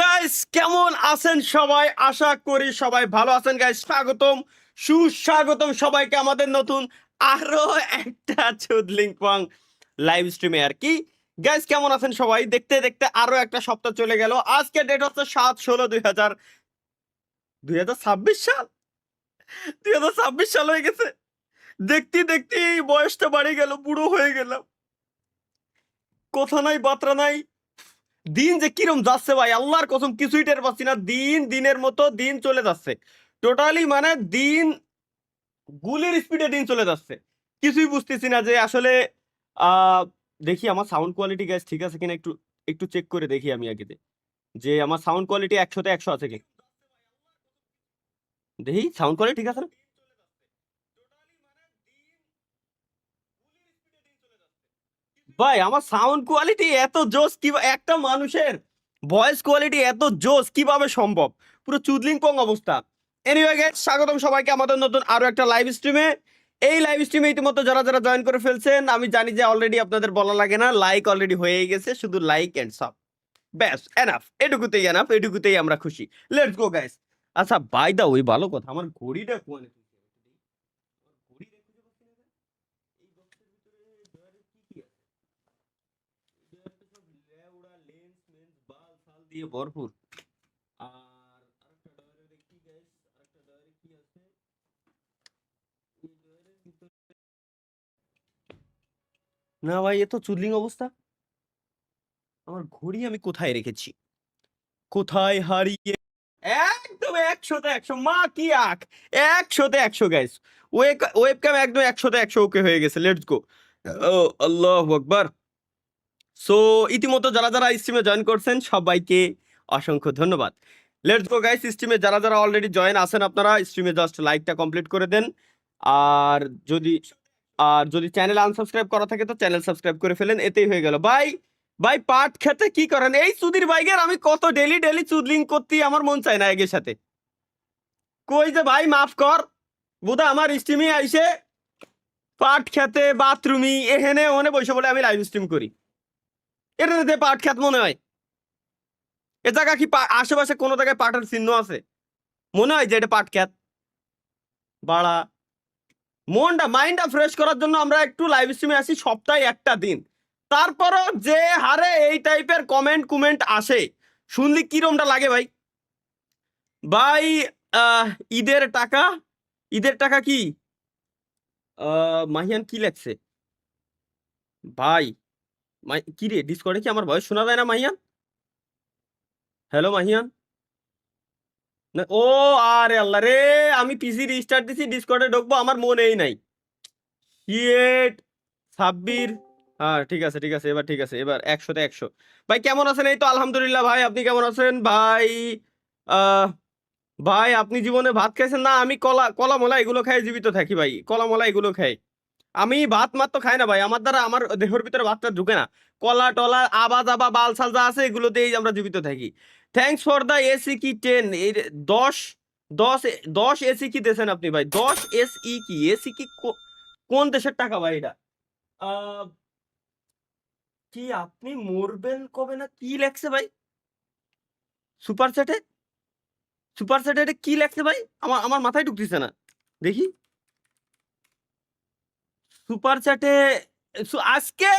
Guys, কেমন আছেন সবাই? আশা করি সবাই ভালো আছেন। গাইস, স্বাগতম, সুস্বাগতম সবাইকে আমাদের নতুন আরো একটা চুদলিং পং লাইভ স্ট্রিমে। আর কি গাইস, কেমন আছেন সবাই? দেখতে দেখতে আরো একটা সপ্তাহ চলে গেল। আজকে ডেট হচ্ছে 7/16/2026 সাল। 2026 সাল হয়ে গেছে। দেখতে দেখতে এই বয়সটা বাড়ে গেল, বুড়ো হয়ে গেলাম। কথা নাই, বার্তা নাই। দিন যে কিরম যাচ্ছে ভাই, আল্লাহর কসম কিছুই টের পাচ্ছি না। দিন দিনের মতো দিন চলে যাচ্ছে। টোটালি মানে দিন গুলির স্পিডে দিন চলে যাচ্ছে। কিছুই বুঝতেছি না যে আসলে আহ দেখি আমার সাউন্ড কোয়ালিটি গ্যাস ঠিক আছে কিনা, একটু একটু চেক করে দেখি আমি আগে যে আমার সাউন্ড কোয়ালিটি 100-তে 100 আছে কি। দেখি সাউন্ড কোয়ালিটি ঠিক আছে না? ভাই আমার সাউন্ড কোয়ালিটি এত জোস কি, একটা মানুষের ভয়েস কোয়ালিটি এত জোস কিভাবে সম্ভব? পুরো চুদলিং পং অবস্থা। এনিওয়ে গাইস, স্বাগতম সবাইকে আমাদের নতুন আরো একটা লাইভ স্ট্রিমে। এই লাইভ স্ট্রিমে ইতিমধ্যে যারা যারা জয়েন করে ফেলছেন, আমি জানি যে অলরেডি আপনাদের বলা লাগে না, লাইক অলরেডি হয়ে গেছে, শুধু লাইক এন্ড সাব, ব্যাস এনাফ। এটুকুতেই এনাফ, এটুকুতেই আমরা খুশি। Let's go guys. আচ্ছা, বাই দা ওই ভালো কথা, আমার ঘড়িটা কোয়ানে দিয়ে ভরপুর। আর আরেকটা ডয়ারে দেখি গাইস, আরেকটা ডয়ারে কি আছে? এই ডয়ারের ভিতরে না ভাই, এ তো চুদলিং অবস্থা। আমার ঘড়ি আমি কোথায় রেখেছি? কোথায় হারিয়ে? একদম 100-তে 100, মা কি আঁক! 100-তে 100 গাইস। ওয়েবক্যাম একদম 100-তে 100 ওকে হয়ে গেছে। Let's go. ও আল্লাহু আকবার। সো ইতিমধ্যে যারা যারা স্ট্রিমে জয়েন করছেন সবাইকে অসংখ্য ধন্যবাদ। লেটস গো গাইস, স্ট্রিমে যারা যারা অলরেডি জয়েন আছেন আপনারা স্ট্রিমে জাস্ট লাইকটা কমপ্লিট করে দেন। আর যদি যদি চ্যানেল আনসাবস্ক্রাইব করা থাকে তো চ্যানেল সাবস্ক্রাইব করে ফেলেন, এতেই হয়ে গেল ভাই। ভাই পাট খেতে কি করেন এই সুধীর বাইকের? আমি কত ডেলি ডেলি চুদলিং করতে আমার মন চায় না এগের সাথে। কই যে ভাই মাফ কর, বোধহয় আমার স্ট্রিমে আইসে পাট খেতে বাথরুমি এখানে ওখানে বসে বলে আমি লাইভ স্ট্রিম করি। এটা পাট খেত মনে হয়? এ জায়গা কি আশেপাশে কোনো জায়গায় পাটের চিহ্ন আছে? মনে হয় যে এটা পাট খেত। বাড়া, মাইন্ডটা ফ্রেশ করার জন্য আমরা একটু লাইভ স্ট্রিমে আসি সপ্তাহে একটা দিন। তারপরও যে হারে এই টাইপের কমেন্ট আসে, শুনলি কিরমটা লাগে ভাই। ভাই আহ ঈদের টাকা, ঈদের টাকা কি মাহিয়ান কি লেখছে ভাই? কি রে, ডিসকর্ডে কি আমার ভয়েস শোনা যায় না মাহিয়ান? হ্যালো মাহিয়ান। না ও, আরে আল্লাহ রে, আমি পিসি রিস্টার্ট দিছি, ডিসকর্ডে ঢুকবো, আমার মনেই নাই। শিট, সাব্বির। হ্যাঁ ঠিক আছে ঠিক আছে, এবার ঠিক আছে, এবার 100-তে 100। ভাই কেমন আছেন? এই তো আলহামদুলিল্লাহ। ভাই আপনি কেমন আছেন ভাই? আহ ভাই আপনি জীবনে ভাত খাইছেন না? আমি কলা কলা মলা এগুলো খাই জীবিত থাকি ভাই, কলা মলা এগুলো খাই। আমি ভাত মাত্র খাই না ভাই, আমার দ্বারা আমার দেহের ভিতরে ভাতটা ঢুকে না। কলা টলা আবা জাবা বাল সাল যা আছে এগুলো দিয়েই আমরা জীবিত থাকি। থ্যাঙ্কস ফর দ্য এসি কি 10, এই 10, 10, 10 এসি কি দিয়েছেন আপনি ভাই? 10 এসি কি, এসি কি কোন দেশের টাকা ভাই এটা? আহ কি আপনি মরবেন কবে না কি লেখছে ভাই? সুপার চ্যাটে, সুপার চ্যাটে এটা কি লেখছে ভাই? আমার আমার মাথায় ঢুকতেছে না। দেখি সুপার চ্যাটে, আজকে,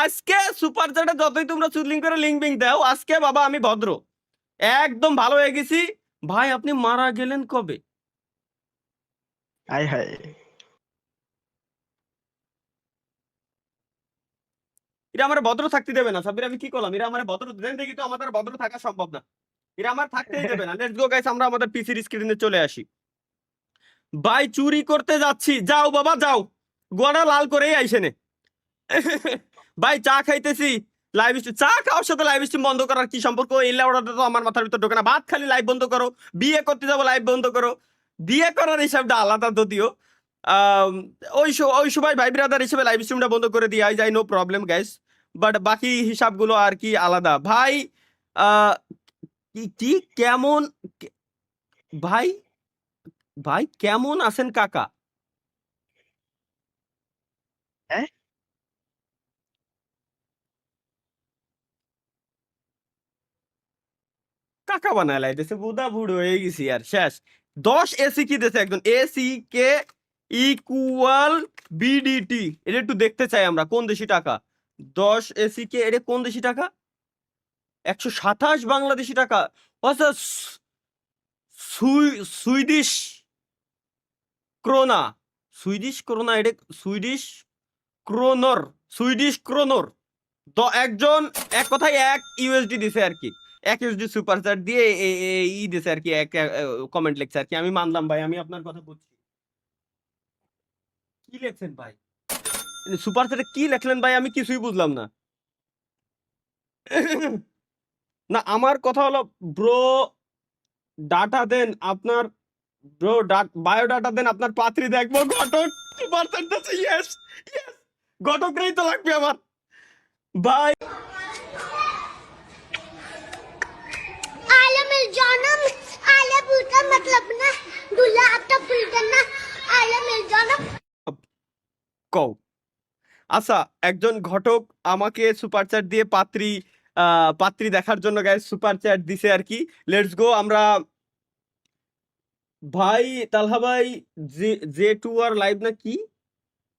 আজকে সুপার চ্যাটে যতই তোমরা চুদলিং করে লিঙ্ক বিং দাও, আজকে বাবা আমি ভদ্র, একদম ভালো হয়ে গেছি। ভাই আপনি মারা গেলেন কবে? হায় হায়। এরা আমার ভদ্র থাকতে দেবে না সাবির, আমি কি করলাম? এরা আমার ভদ্র দেন দেখি তো, আমাদের ভদ্র থাকা সম্ভব না। এরা আমার থাকতেই দেবে না। লেটস গো গাইস, আমরা আমাদের পিসির স্ক্রিনে চলে আসি। ভাই চুরি করতে যাচ্ছি, যাও বাবা যাও, গোয়াটা লাল করেই আইসে নে। ভাই চা খাইতেছি, লাইভ স্ট্রিম, চা খাওয়ার সাথে লাইভ স্ট্রিম বন্ধ করার কি সম্পর্ক? এই লেওড়াটা তো আমার মাথার ভিতর ঢোকে না। ভাত খালি লাইভ বন্ধ করো, বিয়ে করতে যাবো লাইভ বন্ধ করো। বিয়ে করার হিসাবটা আলাদা যদিও। আম, ওই সময় ভাই ব্রাদার হিসেবে লাইভ স্ট্রিমটা বন্ধ করে দিয়ে যায়, নো প্রবলেম গাইস। বাট বাকি হিসাবগুলো আর কি আলাদা ভাই। আহ কি কি কেমন ভাই, ভাই কেমন আছেন কাকা? হ্যাঁ, কাকা বানায় লাইতেছে, বুদা বুড়ো হয়ে গেছি আর শেষ। 10 এসি কি দিয়েছে একজন, এসি কে ইকুয়াল বিডিটি, এটা একটু দেখতে চাই আমরা কোন দেশি টাকা। 10 এসি কে এটা কোন দেশি টাকা? 127 বাংলাদেশি টাকা। আচ্ছা, সুইডিশ ক্রোনা, সুইডিশ ক্রোনা, এটা সুইডিশ ক্রোনর, সুইডিশ ক্রোনর। তো একজন এক কথায় 1 ইউএসডি দিছে আর কি, 1 ইউএসডি সুপার চ্যাট দিয়ে ই দিছে আর কি, এক কমেন্ট লেখছে আর কি। আমি মানলাম ভাই, আমি আপনার কথা বলছি। কি লেখছেন ভাই সুপার চ্যাটে, কি লেখলেন ভাই? আমি কিছুই বুঝলাম না। না আমার কথা হলো ব্রো, ডাটা দেন আপনার, ব্রো বায়োডাটা দেন, আপনার পাত্রী দেখবো। ঘটক সুপার চ্যাট দিছে, ইয়েস ইয়েস, ঘটকরাই তো লাগবে আমার ভাই। आलम जानम आला का मतलब ना दूल्हा आपका फुल करना आलम जानम। কও। আচ্ছা, একজন ঘটক আমাকে সুপার চ্যাট দিয়ে পাত্রী দেখার জন্য গাইস সুপার চ্যাট দিছে আর কি। Let's go. আমরা ভাই তালহা ভাই, জে টু আর লাইভ না কি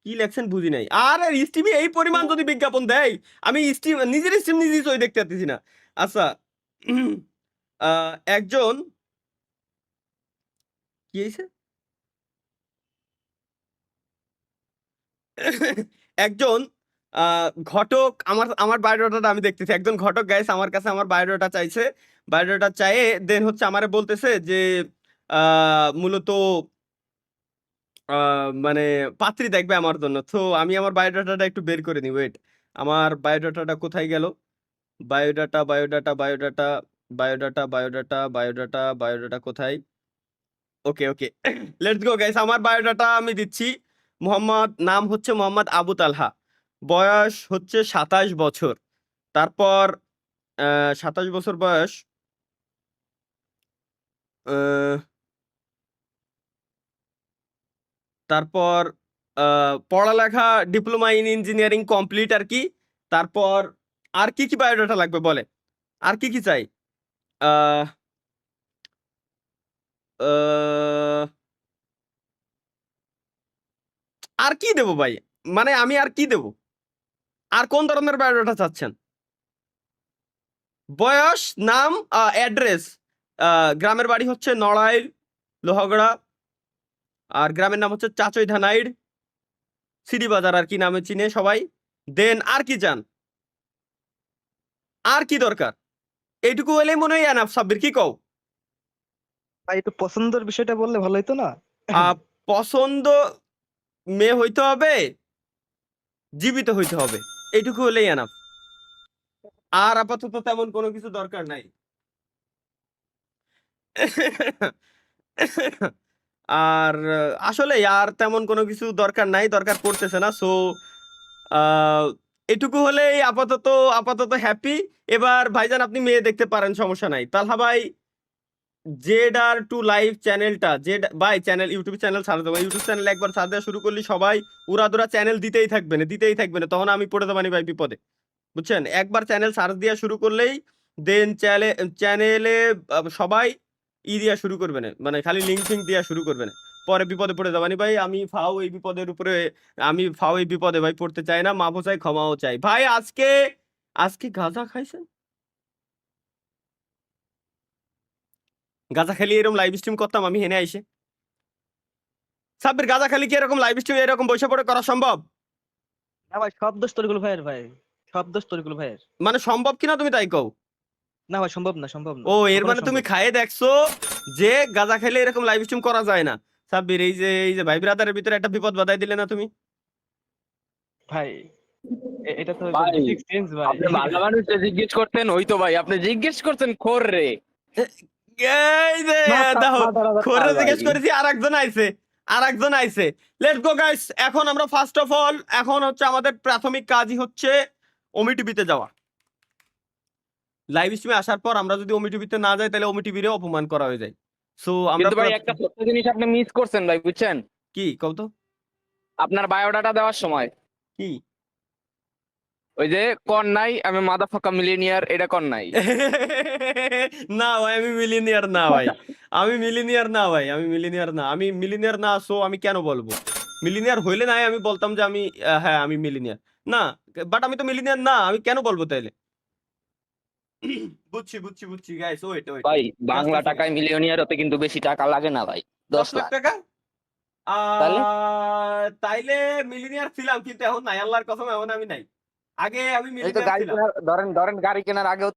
কি লেখছেন বুঝি নাই। আর স্টিমে এই পরিমাণ যদি বিজ্ঞাপন দেয়, আমি স্টিম নিজের স্টিম নিজেই তো দেখতে পাচ্ছি না। আচ্ছা, একজন কি হয়েছে, একজন ঘটক, আমার আমার বায়োডাটাটা আমি দেখতেছি। একজন ঘটক গাইস আমার কাছে আমার বায়োডাটা চাইছে, বায়োডাটা চাইয়ে দেন হচ্ছে আমারে বলতেছে যে মূলত মানে পাত্রী দেখবে আমার জন্য। তো আমি আমার বায়োডাটাটা একটু বের করে নিই, ওয়েট। আমার বায়োডাটাটা কোথায় গেল? Biodata biodata biodata biodata biodata biodata biodata কোথায়? ওকে ওকে, লেটস গো গাইস। আমার বায়োডাটা আমি দিচ্ছি। নাম হচ্ছে মোহাম্মদ আবু তালহা, বয়স হচ্ছে 27 বছর। তারপর 27 বছর বয়স, আহ, তারপর পড়ালেখা ডিপ্লোমা ইন ইঞ্জিনিয়ারিং কমপ্লিট আর কি। তারপর আর কি কি বায়োডাটা লাগবে বলে, আর কি কি চাই? আহ, আহ, আর কি দেবো ভাই, মানে আমি আর কি দেবো? আর কোন ধরনের বায়োডাটা চাচ্ছেন? বয়স, নাম, অ্যাড্রেস। গ্রামের বাড়ি হচ্ছে নড়াইল লোহাগড়া, আর গ্রামের নাম হচ্ছে চাচই ধানাইড়, সিডি বাজার আর কি নামে চিনে সবাই। দেন আর কি চান, আর কি দরকার? এইটুকু হলেই মনে হয় এনাফ। সাব্বির কি কও? ভাই একটু পছন্দের বিষয়টা বললে ভালো হতো না? পছন্দ মেয়ে হইতে হবে, জীবিত হইতে হবে, এইটুকু হলেই এনাফ। আর আপাতত তেমন কোনো কিছু দরকার নাই। আর আসলে আর তেমন কোনো কিছু দরকার নাই, দরকার পড়তেছে না। সো এটুকু হলেই আপাতত আপাতত হ্যাপি। এবার ভাইজান আপনি মেয়ে দেখতে পারেন, সমস্যা নাই। তালহা ভাই জেড আর টু লাইভ চ্যানেলটা, জেড ভাই চ্যানেল, ইউটিউব চ্যানেল ছাড়া দেবো। ইউটিউব চ্যানেল একবার ছাড় দেওয়া শুরু করলি সবাই উড়াদুরা চ্যানেল দিতেই থাকবে না, দিতেই থাকবে না, তখন আমি পড়ে দেবানি ভাই বিপদে, বুঝছেন? একবার চ্যানেল সার্চ দেওয়া শুরু করলেই দেন চ্যানেলে সবাই দিয়া শুরু করবে না, মানে খালি লিঙ্ক ফিঙ্ক দেওয়া শুরু করবে না, পরে বিপদে পড়ে যাবানি ভাই। আমি ফাও এই বিপদের উপরে, আমি ফাও এই বিপদে ভাই পড়তে চাই না। মাফও চাই, ক্ষমাও চাই ভাই। আজকে আজকে গাঁজা খাইছেন? গাঁজা খালি এরকম লাইভ স্ট্রিম করতাম আমি হেনে আইসে? সাব্বির গাঁজা খালি কি এরকম লাইভ স্ট্রিম এরকম বসে পড়ে করা সম্ভব? না ভাই, সব দোষ তরিকুল ভাইয়ের ভাই, সব দোষ তরিকুল ভাইয়ের। মানে সম্ভব কিনা তুমি তাই কও? না ভাই, সম্ভব না, সম্ভব না, ও এর কখনো মানে তুমি সম্ভব না। খায়ে দেখছো যে গাঁজা খেলে এরকম লাইভ স্ট্রিম করা যায় না? সাব্বির এই যে ভাই ব্রাদারের ভিতরে একটা বিপদ বাধাই দিলে না তুমি? ভাই এটা তো ভাই বেসিক সেন্স ভাই। আপনি ভালো মানুষকে জিজ্ঞেস করতেন, ওই তো ভাই আপনি জিজ্ঞেস করতেন খোর রে। এই যে দেখো, খোরে জিজ্ঞেস ভাই করেছি, আর একজন আইছে, আর একজন আইছে। Let's go guys. এখন আমরা ফার্স্ট অফ অল, এখন হচ্ছে আমাদের প্রাথমিক কাজই হচ্ছে ওমি টিভিতে যাওয়া। লাইভ স্ট্রিমে আসার পর আমরা যদি ওমি টিভিতে না যাই তাহলে ওমি টিভিরে অপমান করা হয়ে যায়। সো আমরা কিন্তু ভাই একটা ছোট্ট জিনিস আপনি মিস করছেন ভাই, বুঝছেন? কি কও তো? আপনার বায়োডাটা দেওয়ার সময় কি ওই যে কর নাই আমি মাদা ফাঁকা মিলিনিয়ার, এটা কর নাই। না ভাই আমি মিলিনিয়ার না ভাই, আমি মিলিনিয়ার না ভাই, আমি মিলিনিয়ার না, আমি মিলিনিয়ার না। সো আমি কেন বলবো? মিলিনিয়ার হইলে নাই আমি বলতাম যে আমি হ্যাঁ আমি মিলিনিয়ার না, বাট আমি তো মিলিনিয়ার না, আমি কেন বলবো তাইলে? বুঝছি বুঝছি বুঝছি গাইস, ওয়েট ওয়েট, ভাই বাংলা আসতেছি টাকায় মিলিয়নিয়ার হতে কিন্তু বেশি টাকা লাগে না ভাই, 10 10 লাখ লাখ। টাকা। তাহলে তাইলে মিলিনিয়ার ছিলাম, কিন্তু এখন নাই, আল্লাহর কসম এখন আমি নাই। আগে আমি এই তো মিলিনিয়ার গাড়ি ছিলাম। কেনার, ধরেন ধরেন গাড়ি কেনার আগেও